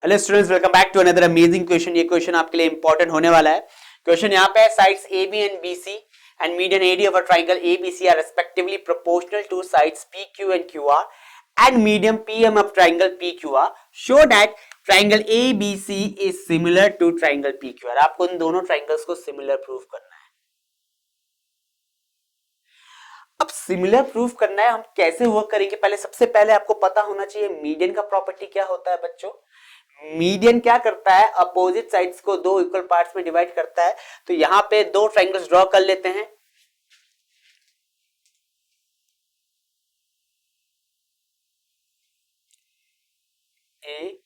Hello students, welcome back to another amazing question. ये question आपके लिए इंपॉर्टेंट होने वाला है। क्वेश्चन यहाँ पे है, sides A B and B C and median AD of a triangle A B C are respectively proportional to sides P Q and Q R and medium P M of triangle P Q R. Show that triangle A B C is similar to triangle P Q R. आपको इन दोनों triangles को similar prove करना है। अब similar proof करना है, हम कैसे वर्क करेंगे? पहले सबसे पहले आपको पता होना चाहिए मीडियन का प्रॉपर्टी क्या होता है बच्चों। मीडियन क्या करता है? अपोजिट साइड्स को दो इक्वल पार्ट्स में डिवाइड करता है। तो यहां पे दो ट्राइंगल्स ड्रॉ कर लेते हैं। A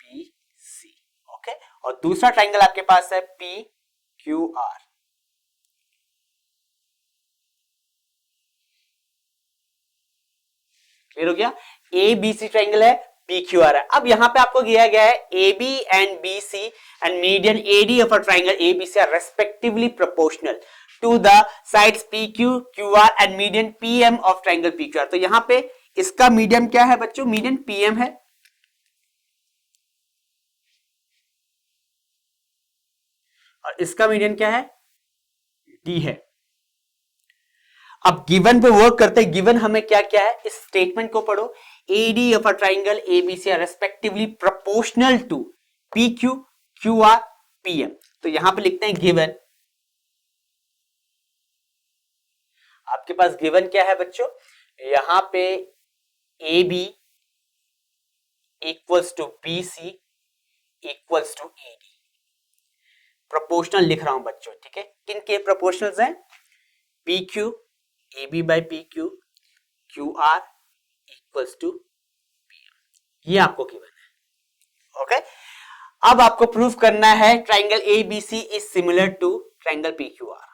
B C, okay. और दूसरा ट्राइंगल आपके पास है पी क्यू आर। क्लियर हो गया? ए बी सी ट्राइंगल है, पी क्यू आर है। अब यहां पे आपको दिया गया है A B and B C and median A D of a triangle A B C are respectively proportional to the sides P Q Q R and median P M of triangle P Q R. तो यहां पे इसका medium क्या है बच्चों? Median P M है और इसका मीडियन क्या है? डी है। अब गिवन पे वर्क करते हैं। गिवन हमें क्या क्या है? इस स्टेटमेंट को पढ़ो। AD of a triangle ABC are respectively proportional to P Q Q R P M. तो यहां पे लिखते हैं गिवन। आपके पास गिवन क्या है बच्चों? यहां पे A B equals to B C equals to A D. Proportional लिख रहा हूं बच्चों, ठीक है। किन के प्रोपोर्शनल्स हैं? P Q A B by P Q Q R equals to P M. ये आपको गिवन है, ओके। अब आपको प्रूफ करना है triangle A B C is similar to triangle P Q R.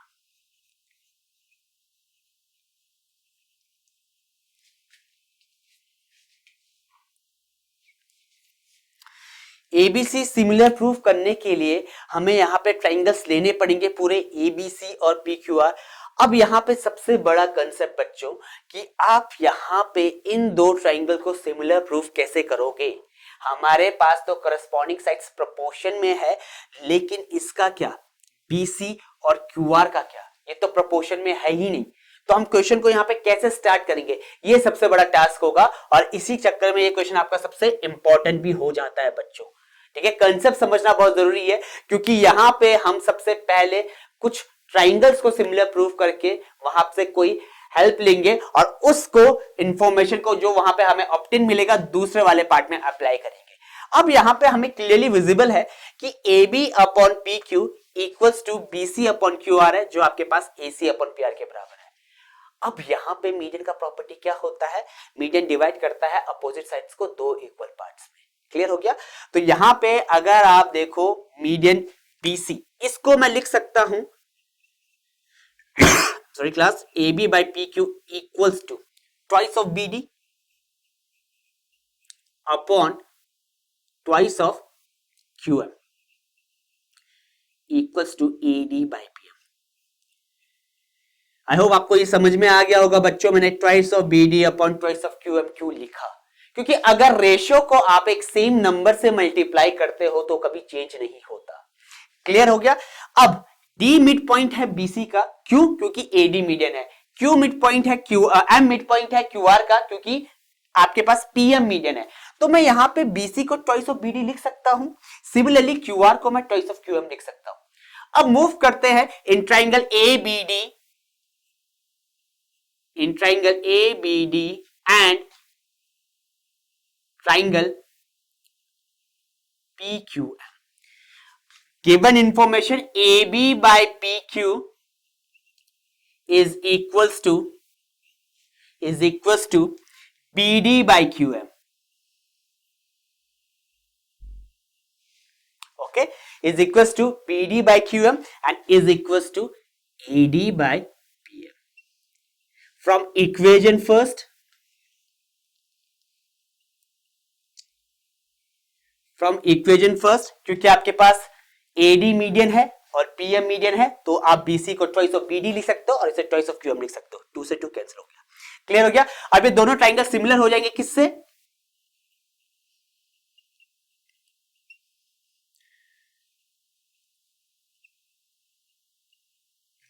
ABC similar proof करने के लिए हमें यहां पे ट्राइंगल्स लेने पड़ेंगे पूरे एबीसी और पी क्यू आर। अब यहां पे सबसे बड़ा कंसेप्ट बच्चों कि आप यहां पे इन दो ट्राइंगल को सिमिलर प्रूफ कैसे करोगे। हमारे पास तो करस्पॉन्डिंग साइड्स प्रोपोर्शन में है, लेकिन इसका क्या? बीसी और क्यूआर का क्या? ये तो प्रोपोर्शन में है ही नहीं। तो हम क्वेश्चन को यहां पे कैसे स्टार्ट करेंगे? ये सबसे बड़ा टास्क होगा और इसी चक्कर में ये क्वेश्चन आपका सबसे इंपॉर्टेंट भी हो जाता है बच्चों, ठीक है। कंसेप्ट समझना बहुत जरूरी है, क्योंकि यहां पे हम सबसे पहले कुछ ट्राइंगल्स को सिमिलर प्रूफ करके वहां से कोई हेल्प लेंगे और उसको इंफॉर्मेशन को जो वहां पे हमें ऑप्टिन मिलेगा दूसरे वाले पार्ट में अप्लाई करेंगे। अब यहां पे हमें क्लियरली विजिबल है कि A B upon P Q equals to B C upon Q R है, जो आपके पास A C upon P R के बराबर है। अब यहां पे मीडियन का प्रॉपर्टी क्या होता है? मीडियन डिवाइड करता है अपोजिट साइड्स को दो इक्वल पार्ट्स में। क्लियर हो गया? तो यहां पे अगर आप देखो मीडियन बीसी, इसको मैं लिख सकता हूं sorry class, A B by P Q equals to twice of B D upon twice of Q M equals to A D by P M. I hope आपको ये समझ में आ गया होगा बच्चों। मैंने twice of B D upon twice of Q M क्यों लिखा? क्योंकि अगर रेशियो को आप एक सेम नंबर से मल्टीप्लाई करते हो तो कभी चेंज नहीं होता। क्लियर हो गया? अब डी मिड पॉइंट है बीसी का, क्यों? क्योंकि एडी मीडियन है। क्यू मिड पॉइंट है एम मिड पॉइंट है क्यूआर का, क्योंकि आपके पास पीएम मीडियन है। तो मैं यहां पे बीसी को ट्वाइस ऑफ बीडी लिख सकता हूं। सिमिलरली क्यूआर को मैं ट्वाइस ऑफ क्यूएम लिख सकता हूं। अब मूव करते हैं in triangle A B D, in triangle A B D and triangle P Q M. Given information AB by PQ is equals to BD by QM. Okay, is equals to BD by QM and is equals to AD by PM. From equation first, क्योंकि आपके पास AD median है और PM median है, तो आप BC को twice of BD लिख सकते हो और इसे ट्वाइस ऑफ क्यूएम लिख सकते हो। 2 से 2 कैंसिल हो गया। क्लियर हो गया? अब ये दोनों ट्राइंगल सिमिलर हो जाएंगे किससे?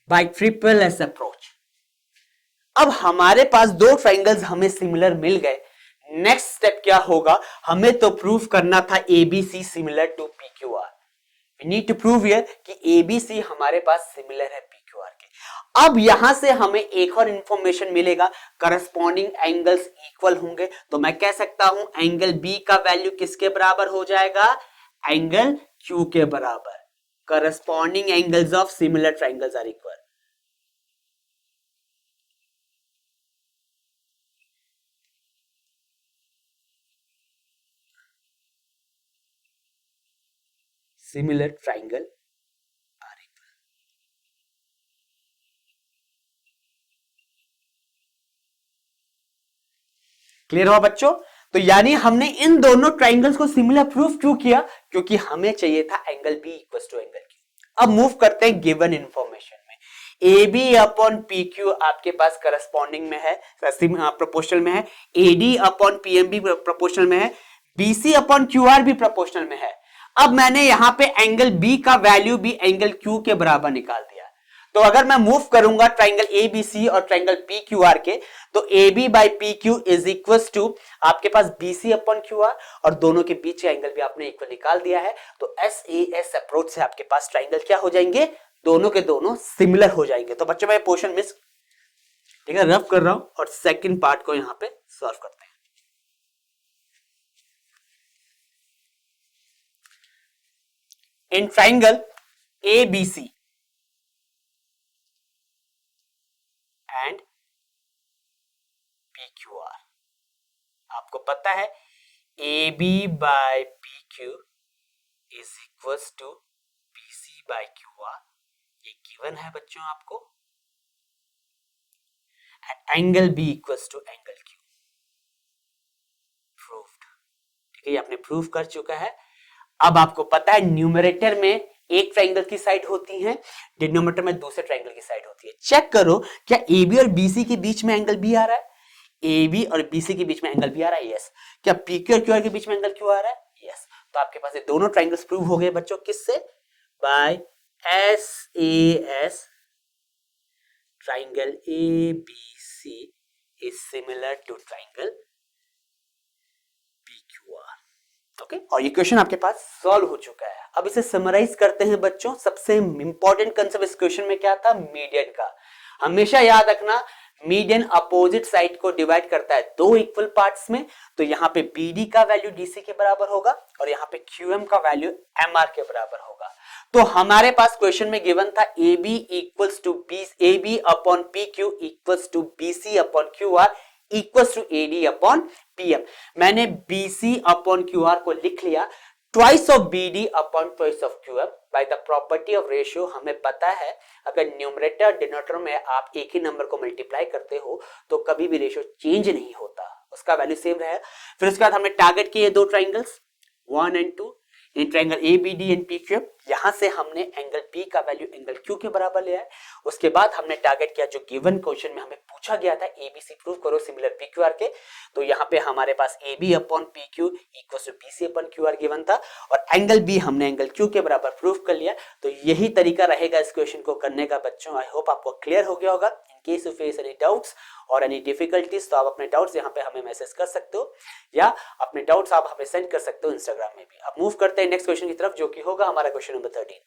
Bye triple S approach. अब हमारे पास दो ट्राइंगल्स हमें सिमिलर मिल गए। नेक्स्ट स्टेप क्या होगा, हमें तो प्रूव करना था ABC similar to PQR. We need to prove here कि एबीसी हमारे पास सिमिलर है पीक्यूआर के। अब यहां से हमें एक और इंफॉर्मेशन मिलेगा, करस्पॉन्डिंग एंगल्स इक्वल होंगे, तो मैं कह सकता हूं एंगल बी का वैल्यू किसके बराबर हो जाएगा, एंगल क्यू के बराबर। Corresponding angles of similar triangles are equal. Similar triangle are equal. Clear हुआ बच्चों? तो यानी हमने इन दोनों ट्राइंगल्स को सिमिलर प्रूफ क्यों किया, क्योंकि हमें चाहिए था angle B equal to angle Q. अब मूव करते हैं गिवन इंफॉर्मेशन में। A B upon P Q आपके पास करस्पॉन्डिंग में है, प्रोपोर्शनल में है। एडी अपॉन पीएमबी प्रोपोर्शनल में है। बीसी अपॉन क्यूआर भी प्रोपोर्शनल में है। अब मैंने यहां पे एंगल बी का वैल्यू भी एंगल क्यू के बराबर निकाल दिया। तो अगर मैं मूव करूंगा ट्राइंगल एबीसी और ट्राइंगल पी क्यू आर के, तो A B by P Q is equal to आपके पास बीसी अपॉन क्यू आर, और दोनों के बीच एंगल भी आपने इक्वल निकाल दिया है। तो एस ए एस अप्रोच से आपके पास ट्राइंगल क्या हो जाएंगे, दोनों के दोनों सिमिलर हो जाएंगे। तो बच्चों मैं पोर्शन मिस ठीक है रफ कर रहा हूं, और सेकंड पार्ट को यहां पे सॉल्व करते हैं। In triangle ABC and PQR आपको पता है AB by PQ is equal to BC by QR, ये गिवन है बच्चों आपको। And angle B equal to angle Q, proved. ठीक है, ये आपने प्रूव कर चुका है। अब आपको पता है न्यूमरेटर में एक ट्राइंगल की साइड होती है, डिनोमिनेटर में दूसरे ट्राइंगल की साइड होती है। चेक करो क्या AB और BC के बीच में एंगल B आ रहा है, AB और BC के बीच में एंगल B आ रहा है, यस। क्या PQ और QR के बीच में एंगल Q आ रहा है, यस। तो आपके पास ये दोनों ट्राइंगल्स प्रूव हो गए बच्चों, किससे, by SAS triangle ABC is similar to triangle PQR। Okay, और ये क्वेश्चन आपके पास सॉल्व हो चुका है। अब इसे समराइज करते हैं बच्चों। सबसे इंपॉर्टेंट कंसेप्ट इस क्वेश्चन में क्या था, मीडियन का। हमेशा याद रखना मीडियन अपोजिट साइड को डिवाइड करता है दो इक्वल पार्ट्स में। तो यहाँ पे BD का वैल्यू DC के बराबर होगा, और यहाँ पे QM का वैल्यू MR के बराबर होगा। तो हमारे पास क्वेश्चन में गिवन था AB equals to AB upon PQ equals to BC upon QR equals to AD upon PM। मैंने BC अपॉन QR को लिख लिया twice of BD upon twice of QM by the property of ratio. हमें पता है अगर numerator denominator में आप एक ही नंबर को मल्टीप्लाई करते हो तो कभी भी रेशियो चेंज नहीं होता, उसका वैल्यू सेम रहेगा। फिर उसके बाद हमने टारगेट किए दो triangles 1 and 2 in triangle ABD and PQ। यहां से हमने एंगल P का वैल्यू एंगल Q के बराबर लिया है। उसके बाद हमने टारगेट किया जो गिवन क्वेश्चन में हमें पूछा गया था ABC प्रूव करो सिमिलर PQR के। तो यहाँ पे हमारे पास AB upon PQ equal to BC upon QR given था, और एंगल B हमने एंगल Q के बराबर प्रूव कर लिया। तो यही तरीका रहेगा इस क्वेश्चन को करने का बच्चों। आई होप आपको क्लियर हो गया होगा। In case you face any doubts और एनी डिफिकल्टीज तो आप अपने डाउट्स यहाँ पे हमें मैसेज कर सकते हो, या अपने डाउट्स आप हमें सेंड कर सकते हो इंस्टाग्राम में भी। अब मूव करते हैं नेक्स्ट क्वेश्चन की तरफ, जो कि होगा हमारा क्वेश्चन नंबर 13।